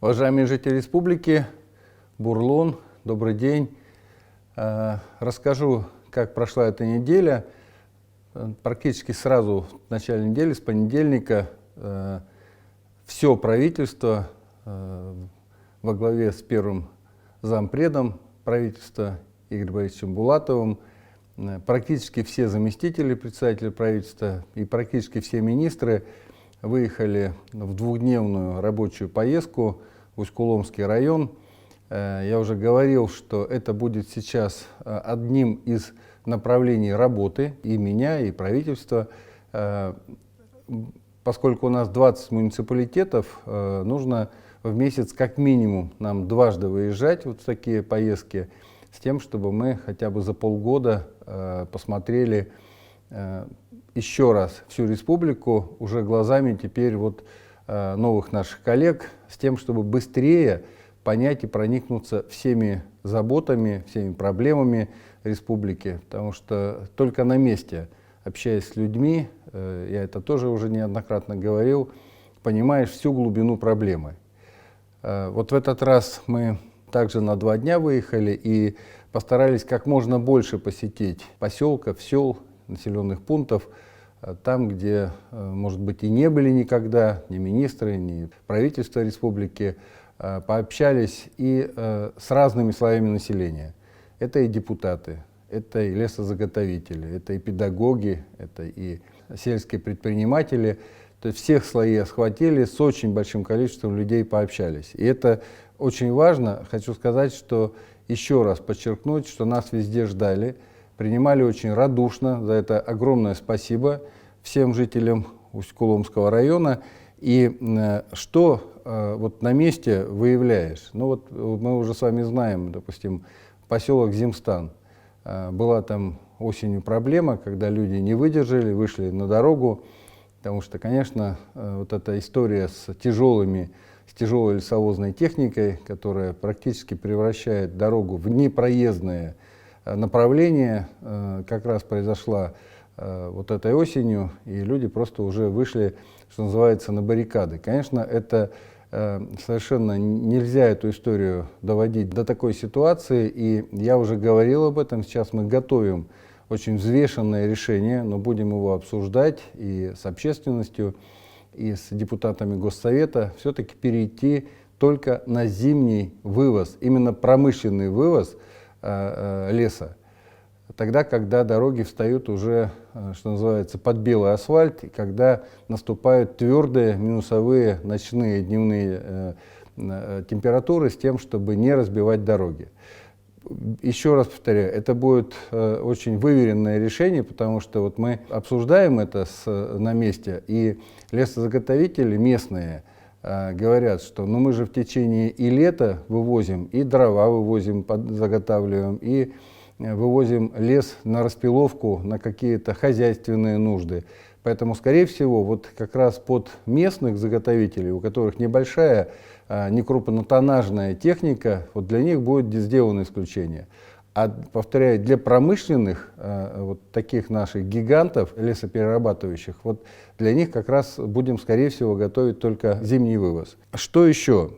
Уважаемые жители республики, Бурлун, добрый день. Расскажу, как прошла эта неделя. Практически сразу в начале недели, с понедельника, все правительство во главе с первым зампредом правительства Игорем Борисовичем Булатовым, практически все заместители председателя правительства и практически все министры выехали в двухдневную рабочую поездку в Усть-Куломский район. Я уже говорил, что это будет сейчас одним из направлений работы и меня, и правительства. Поскольку у нас 20 муниципалитетов, нужно в месяц как минимум нам дважды выезжать вот в такие поездки, с тем, чтобы мы хотя бы за полгода посмотрели еще раз всю республику, уже глазами теперь вот новых наших коллег, с тем, чтобы быстрее понять и проникнуться всеми заботами, всеми проблемами республики, потому что только на месте, общаясь с людьми, я это тоже уже неоднократно говорил, понимаешь всю глубину проблемы. Вот в этот раз мы также на 2 дня выехали и постарались как можно больше посетить поселков, сел, населенных пунктов, там, где, может быть, и не были никогда ни министры, ни правительство республики, пообщались и с разными слоями населения. Это и депутаты, это и лесозаготовители, это и педагоги, это и сельские предприниматели. То есть всех слоев охватили, с очень большим количеством людей пообщались. И это очень важно. Хочу сказать, что еще раз подчеркнуть, что нас везде ждали, принимали очень радушно. За это огромное спасибо всем жителям Усть-Куломского района. И что вот на месте выявляешь? Ну вот мы уже с вами знаем, допустим, поселок Зимстан. Была там осенью проблема, когда люди не выдержали, вышли на дорогу, потому что, конечно, вот эта история с тяжелой лесовозной техникой, которая практически превращает дорогу в непроездное направление, как раз произошла вот этой осенью, и люди просто уже вышли, что называется, на баррикады. Конечно, это совершенно нельзя эту историю доводить до такой ситуации, и я уже говорил об этом, сейчас мы готовим очень взвешенное решение, но будем его обсуждать и с общественностью, и с депутатами Госсовета, все-таки перейти только на зимний вывоз, именно промышленный вывоз леса. Тогда, когда дороги встают уже, что называется, под белый асфальт, и когда наступают твердые минусовые ночные, дневные температуры с тем, чтобы не разбивать дороги. Еще раз повторяю, это будет очень выверенное решение, потому что вот мы обсуждаем это на месте, и лесозаготовители местные говорят, что ну, мы же в течение и лета вывозим, и дрова вывозим, заготавливаем, и вывозим лес на распиловку, на какие-то хозяйственные нужды. Поэтому, скорее всего, вот как раз под местных заготовителей, у которых небольшая, некрупнотоннажная техника, вот для них будет сделано исключение. А, повторяю, для промышленных, вот таких наших гигантов лесоперерабатывающих, вот для них как раз будем, скорее всего, готовить только зимний вывоз. Что еще?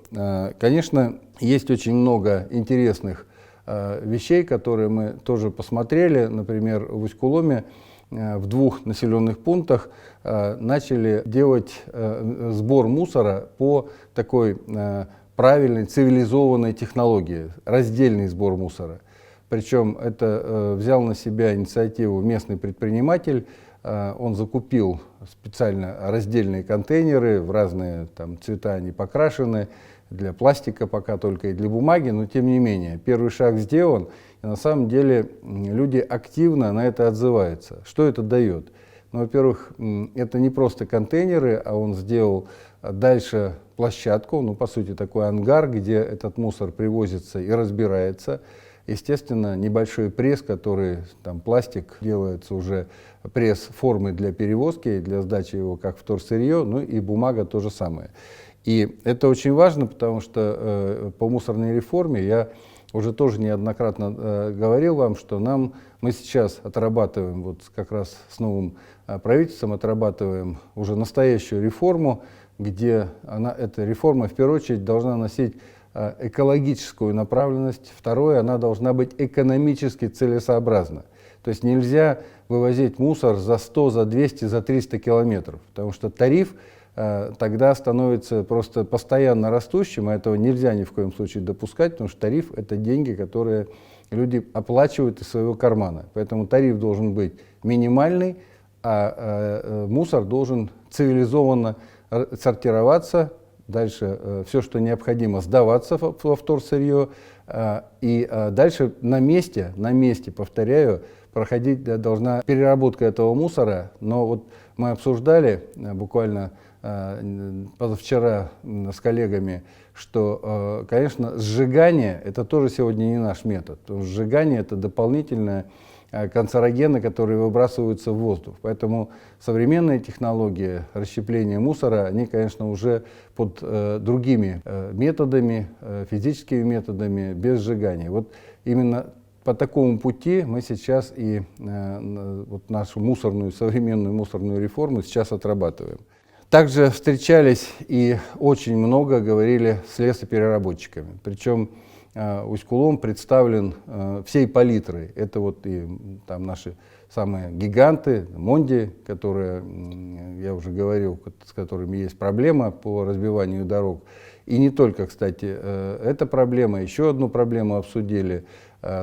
Конечно, есть очень много интересных вещей, которые мы тоже посмотрели. Например, в Усть-Куломе в 2 населенных пунктах начали делать сбор мусора по такой правильной, цивилизованной технологии, раздельный сбор мусора. Причем это взял на себя инициативу местный предприниматель, он закупил специально раздельные контейнеры, в разные там цвета они покрашены, для пластика пока только и для бумаги, но тем не менее, первый шаг сделан, и на самом деле люди активно на это отзываются. Что это дает? Ну, во-первых, это не просто контейнеры, а он сделал дальше площадку, ну, по сути, такой ангар, где этот мусор привозится и разбирается. Естественно, небольшой пресс, который, там, пластик, делается уже пресс формы для перевозки, для сдачи его как вторсырье, ну и бумага то же самое. И это очень важно, потому что по мусорной реформе я уже тоже неоднократно говорил вам, что мы сейчас отрабатываем, вот как раз с новым правительством отрабатываем уже настоящую реформу, где эта реформа в первую очередь должна носить экологическую направленность, второе, она должна быть экономически целесообразна. То есть нельзя вывозить мусор за 100, за 200, за 300 километров, потому что тариф тогда становится просто постоянно растущим, а этого нельзя ни в коем случае допускать, потому что тариф – это деньги, которые люди оплачивают из своего кармана. Поэтому тариф должен быть минимальный, а мусор должен цивилизованно сортироваться, дальше все, что необходимо, сдаваться во вторсырье, и дальше на месте, повторяю, проходить должна переработка этого мусора. Но вот мы обсуждали буквально позавчера с коллегами, что, конечно, сжигание – это тоже сегодня не наш метод. Потому что сжигание – это дополнительные канцерогены, которые выбрасываются в воздух. Поэтому современные технологии расщепления мусора, они, конечно, уже под другими методами, физическими методами, без сжигания. Вот именно по такому пути мы сейчас и вот нашу современную мусорную реформу сейчас отрабатываем. Также встречались и очень много говорили с лесопереработчиками. Причем Усть-Кулом представлен всей палитрой. Это вот и там наши самые гиганты, Монди, которые, я уже говорил, с которыми есть проблема по разбиванию дорог. И не только, кстати, эта проблема, еще одну проблему обсудили.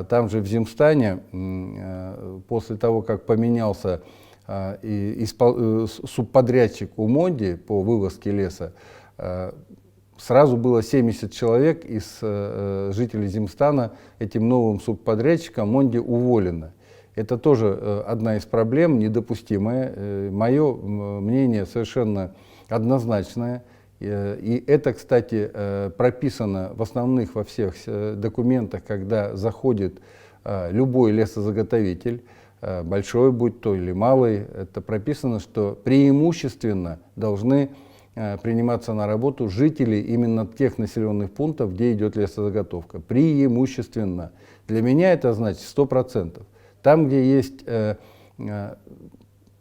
Там же в Земстане, после того, как поменялся субподрядчик у Монди по вывозке леса, сразу было 70 человек из жителей Земстана этим новым субподрядчиком Монди уволено. Это тоже одна из проблем, недопустимая. Мое мнение совершенно однозначное. И это, кстати, прописано в основных, во всех документах, когда заходит любой лесозаготовитель, большой будь то или малый, это прописано, что преимущественно должны приниматься на работу жители именно тех населенных пунктов, где идет лесозаготовка. Преимущественно. Для меня это значит 100%. Там, где есть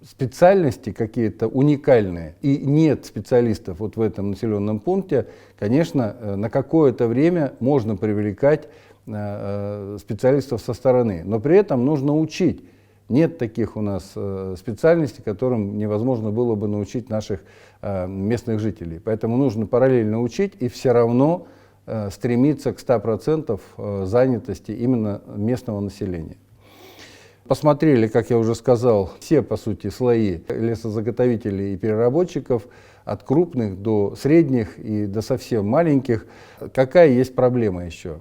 специальности какие-то уникальные и нет специалистов вот в этом населенном пункте, конечно, на какое-то время можно привлекать специалистов со стороны. Но при этом нужно учить. Нет таких у нас специальностей, которым невозможно было бы научить наших местных жителей. Поэтому нужно параллельно учить и все равно стремиться к 100% занятости именно местного населения. Посмотрели, как я уже сказал, все, по сути, слои лесозаготовителей и переработчиков, от крупных до средних и до совсем маленьких. Какая есть проблема еще?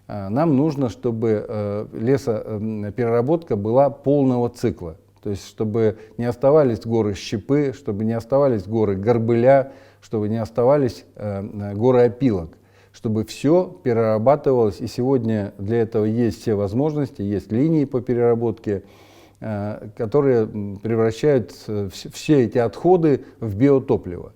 Нам нужно, чтобы лесопереработка была полного цикла. То есть, чтобы не оставались горы щепы, чтобы не оставались горы горбыля, чтобы не оставались горы опилок. Чтобы все перерабатывалось. И сегодня для этого есть все возможности, есть линии по переработке, которые превращают все эти отходы в биотопливо.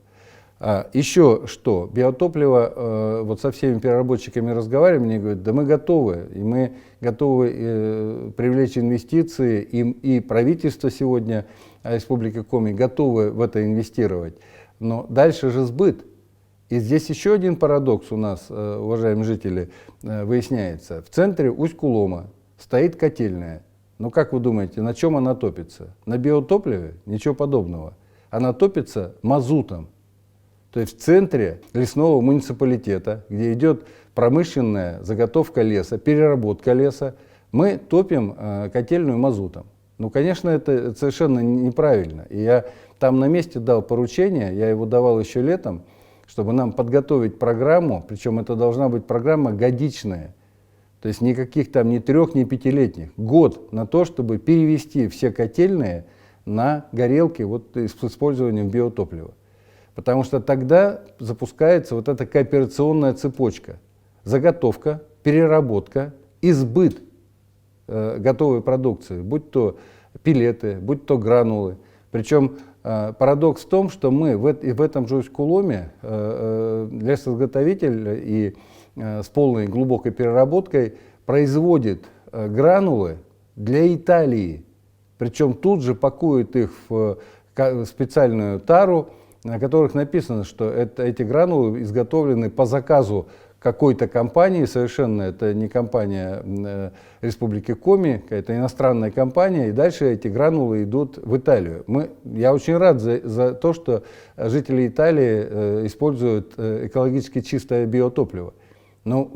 Еще что, биотопливо, вот со всеми переработчиками разговариваем, мне говорят, да мы готовы, и мы готовы привлечь инвестиции, и правительство сегодня Республики Коми готовы в это инвестировать. Но дальше же сбыт. И здесь еще один парадокс у нас, уважаемые жители, выясняется. В центре Усть-Кулома стоит котельная. Ну как вы думаете, на чем она топится? На биотопливе? Ничего подобного. Она топится мазутом. То есть в центре лесного муниципалитета, где идет промышленная заготовка леса, переработка леса, мы топим котельную мазутом. Ну, конечно, это совершенно неправильно. И я там на месте дал поручение, я его давал еще летом, чтобы нам подготовить программу, причем это должна быть программа годичная. То есть никаких там ни 3, ни 5-летних. Год на то, чтобы перевести все котельные на горелки вот, с использованием биотоплива. Потому что тогда запускается вот эта кооперационная цепочка. Заготовка, переработка и сбыт готовой продукции, будь то пилеты, будь то гранулы. Причем парадокс в том, что мы в этом же Усть-Куломе лесозаготовитель и с полной глубокой переработкой производит гранулы для Италии. Причем тут же пакует их в специальную тару, на которых написано, что эти гранулы изготовлены по заказу какой-то компании, совершенно это не компания Республики Коми, это иностранная компания, и дальше эти гранулы идут в Италию. Я очень рад за то, что жители Италии используют экологически чистое биотопливо. Но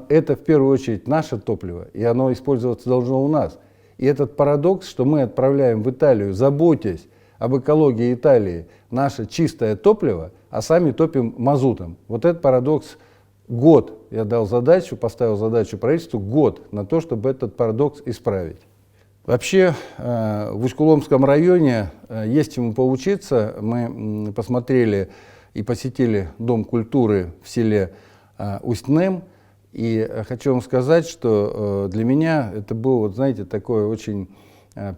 это в первую очередь наше топливо, и оно использоваться должно у нас. И этот парадокс, что мы отправляем в Италию, заботясь об экологии Италии, наше чистое топливо, а сами топим мазутом. Вот этот парадокс год я дал задачу, поставил задачу правительству год на то, чтобы этот парадокс исправить. Вообще в Усть-Куломском районе есть чему поучиться. Мы посмотрели и посетили Дом культуры в селе Усть-Нем. И хочу вам сказать, что для меня это было, вот, знаете, такое очень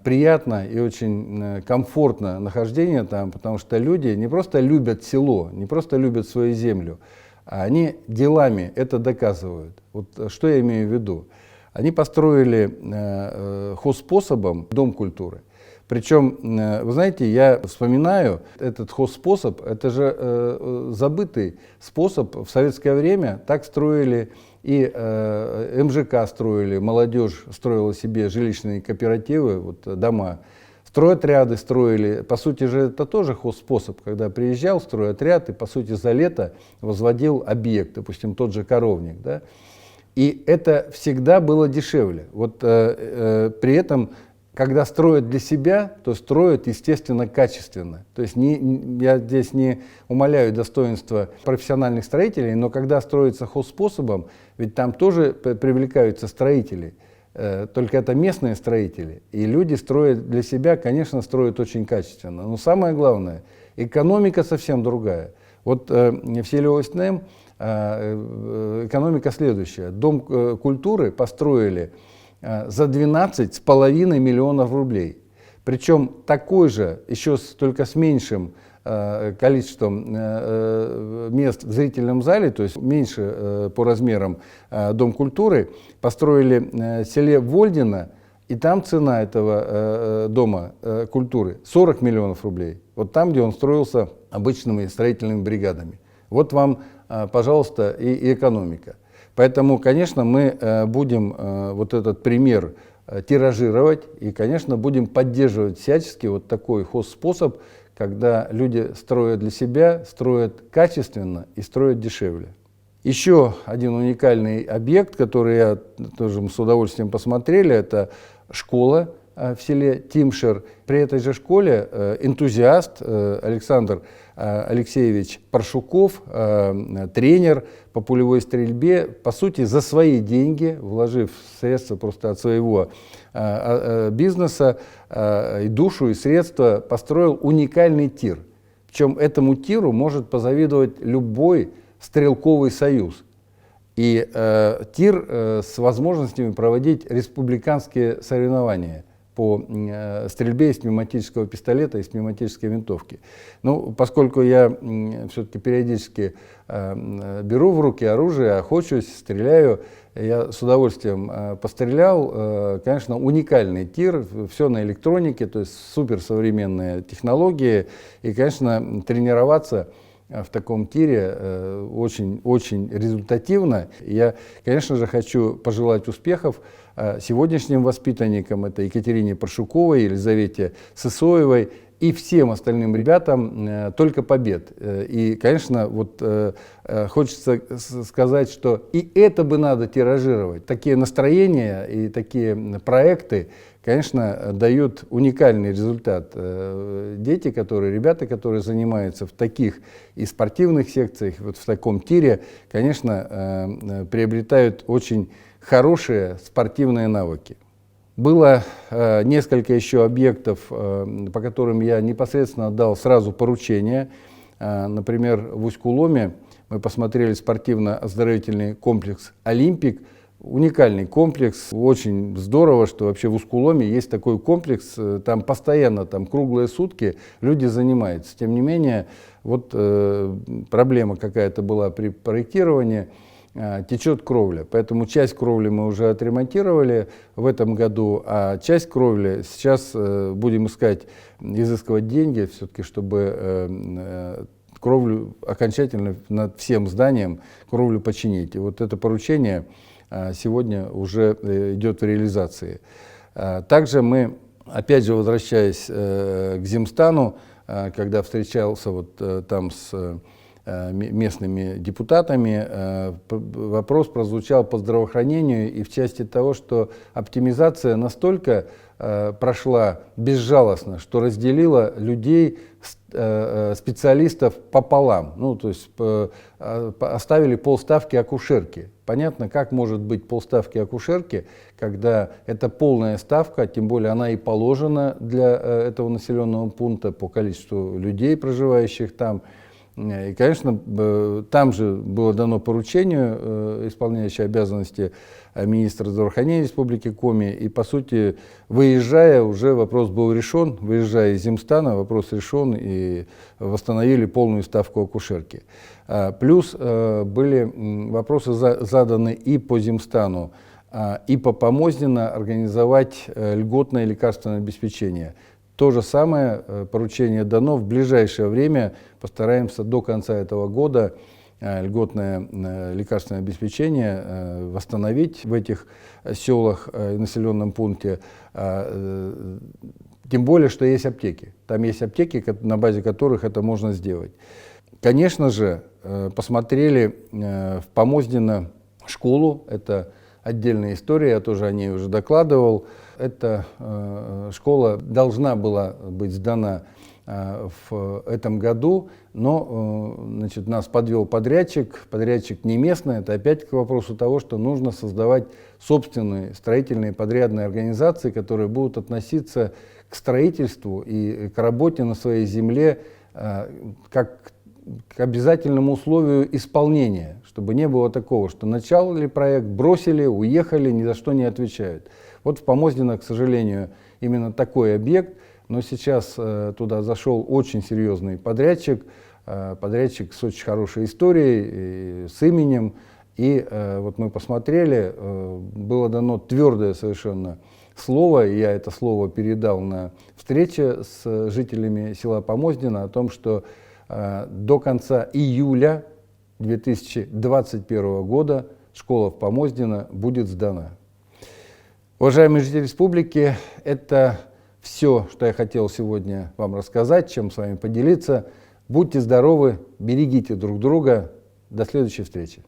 приятно и очень комфортно нахождение там, потому что люди не просто любят село, не просто любят свою землю, а они делами это доказывают. Вот что я имею в виду? Они построили хозспособом Дом культуры. Причем, вы знаете, я вспоминаю, этот хозспособ, это же забытый способ в советское время. Так строили и МЖК строили, молодежь строила себе жилищные кооперативы, вот, дома. Стройотряды строили. По сути же это тоже хозспособ, когда приезжал стройотряд и по сути за лето возводил объект, допустим, тот же коровник. Да? И это всегда было дешевле. Вот, при этом, когда строят для себя, то строят, естественно, качественно. То есть я здесь не умаляю достоинства профессиональных строителей, но когда строится хозспособом, ведь там тоже привлекаются строители. Только это местные строители. И люди строят для себя, конечно, строят очень качественно. Но самое главное, экономика совсем другая. Вот в селе Усть-Нем экономика следующая. Дом культуры построили за 12,5 миллионов рублей. Причем такой же, еще только с меньшим количеством мест в зрительном зале, то есть меньше по размерам Дом культуры, построили в селе Вольдино, и там цена этого Дома культуры 40 миллионов рублей. Вот там, где он строился обычными строительными бригадами. Вот вам, пожалуйста, и экономика. Поэтому, конечно, мы будем вот этот пример тиражировать и, конечно, будем поддерживать всячески вот такой хозспособ, когда люди строят для себя, строят качественно и строят дешевле. Еще один уникальный объект, который я тоже с удовольствием посмотрели, это школа в селе Тимшер. При этой же школе энтузиаст Александр Алексеевич Паршуков, тренер по пулевой стрельбе, по сути, за свои деньги, вложив средства просто от своего бизнеса, и душу, и средства, построил уникальный тир. Причем этому тиру может позавидовать любой стрелковый союз. И тир с возможностями проводить республиканские соревнования по стрельбе из пневматического пистолета и с пневматической винтовки. Ну, поскольку я все-таки периодически беру в руки оружие, охочусь, стреляю, я с удовольствием пострелял. Конечно, уникальный тир, все на электронике, то есть суперсовременные технологии. И, конечно, тренироваться в таком тире очень результативно. Я, конечно же, хочу пожелать успехов сегодняшним воспитанникам, это Екатерине Паршуковой, Елизавете Сысоевой и всем остальным ребятам только побед. И, конечно, вот хочется сказать, что и это бы надо тиражировать. Такие настроения и такие проекты, конечно, дают уникальный результат. Дети, ребята, которые занимаются в таких и спортивных секциях, вот в таком тире, конечно, приобретают очень хорошие спортивные навыки. Было несколько еще объектов, по которым я непосредственно отдал сразу поручения. Например, в Усть-Куломе мы посмотрели спортивно-оздоровительный комплекс «Олимпик». Уникальный комплекс, очень здорово, что вообще в Усть-Куломе есть такой комплекс, там постоянно, там круглые сутки люди занимаются. Тем не менее, вот проблема какая-то была при проектировании, течет кровля, поэтому часть кровли мы уже отремонтировали в этом году, а часть кровли сейчас будем изыскивать деньги, все-таки, чтобы кровлю окончательно над всем зданием, кровлю починить. И вот это поручение сегодня уже идет в реализации. Также мы, опять же, возвращаясь к Земстану, когда встречался вот там с местными депутатами, вопрос прозвучал по здравоохранению и в части того, что оптимизация настолько прошла безжалостно, что разделила людей, специалистов пополам. Ну, то есть оставили полставки акушерки. Понятно, как может быть полставки акушерки, когда это полная ставка, тем более она и положена для этого населенного пункта по количеству людей, проживающих там. И, конечно, там же было дано поручение, исполняющее обязанности министра здравоохранения Республики Коми, и, по сути, выезжая, уже вопрос был решен, выезжая из Земстана, вопрос решен, и восстановили полную ставку акушерки. Плюс были вопросы заданы и по Земстану, и по Помоздино организовать льготное лекарственное обеспечение. То же самое поручение дано. В ближайшее время постараемся до конца этого года льготное лекарственное обеспечение восстановить в этих селах и населенном пункте. Тем более, что есть аптеки. Там есть аптеки, на базе которых это можно сделать. Конечно же, посмотрели в Помоздино школу. Это отдельная история, я тоже о ней уже докладывал. Эта школа должна была быть сдана в этом году, но значит, нас подвел подрядчик не местный. Это опять к вопросу того, что нужно создавать собственные строительные подрядные организации, которые будут относиться к строительству и к работе на своей земле как к обязательному условию исполнения, чтобы не было такого, что начали проект, бросили, уехали, ни за что не отвечают. Вот в Помоздино, к сожалению, именно такой объект, но сейчас туда зашел очень серьезный подрядчик, подрядчик с очень хорошей историей, с именем, и вот мы посмотрели, было дано твердое совершенно слово, и я это слово передал на встрече с жителями села Помоздино о том, что до конца июля 2021 года школа в Помоздино будет сдана. Уважаемые жители республики, это все, что я хотел сегодня вам рассказать, чем с вами поделиться. Будьте здоровы, берегите друг друга. До следующей встречи.